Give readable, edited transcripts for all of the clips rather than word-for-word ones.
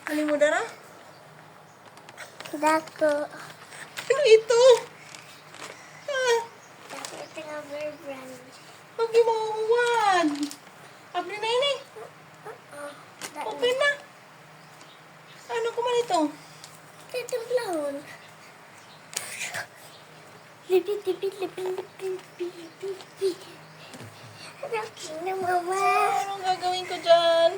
Ano mo dara? Dako. Ano ito? Ah, Dako ito nga bear brand. pag imawan. Abri na ini. Open na. Ano ko man ito? Ito blahon. Lipit, lipit, lipit, lipit, lipit, lipit. Laki na, mama. Anong gagawin ko dyan?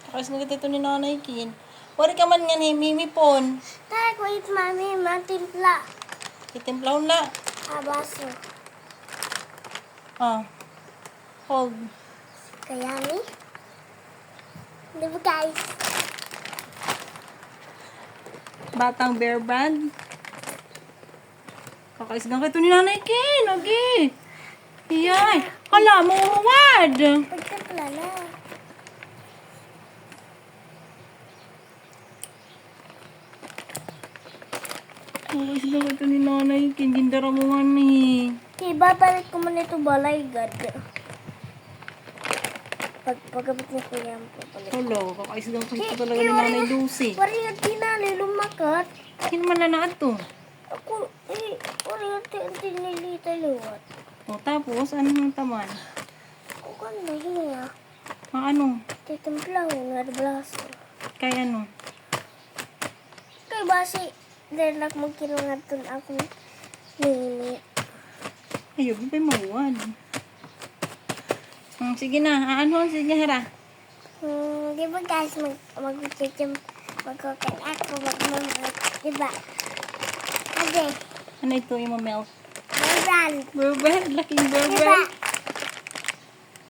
Kakas na ito ni Nanay Kin. Wari ka man nga ni Mimi Pon. Tak, wait, mami. Matimpla. Itimplahon na. Abaso. Ah. Hold. Kaya ni? Di ba, guys? Batang bear brand. Kakaisgang ka ito ni Nanay Kin. Lagi. Iyay. Hala, mauwad. Pagkapla na. Kakaisgang ka ito ni Nanay Kin. Gindara mo nga ni. Ibabalik ko muna ito balay, God. Pagkabit ni Kuya po pala. Hala, kakaisgang ka ito talaga ni Nanay Lucy. Wari nga tinali lumakat. Kin man na ito. Ako, wari nga tinilita luwat. O tapos, ano nang taman? Ako ganda hiya. Ano? Titimpla ko nga blaso. Kaya ano? Kay basi, dahil magkinungatun ako nini. Ayun, may mauwad. Sige na, ano? Sige, hara. Di ba guys, mag-chichim, magkukan ako, magmamag, di ba? Ade, Ano ito yung milk? Bear brand. Bear brand, laking bear Di brand. ba?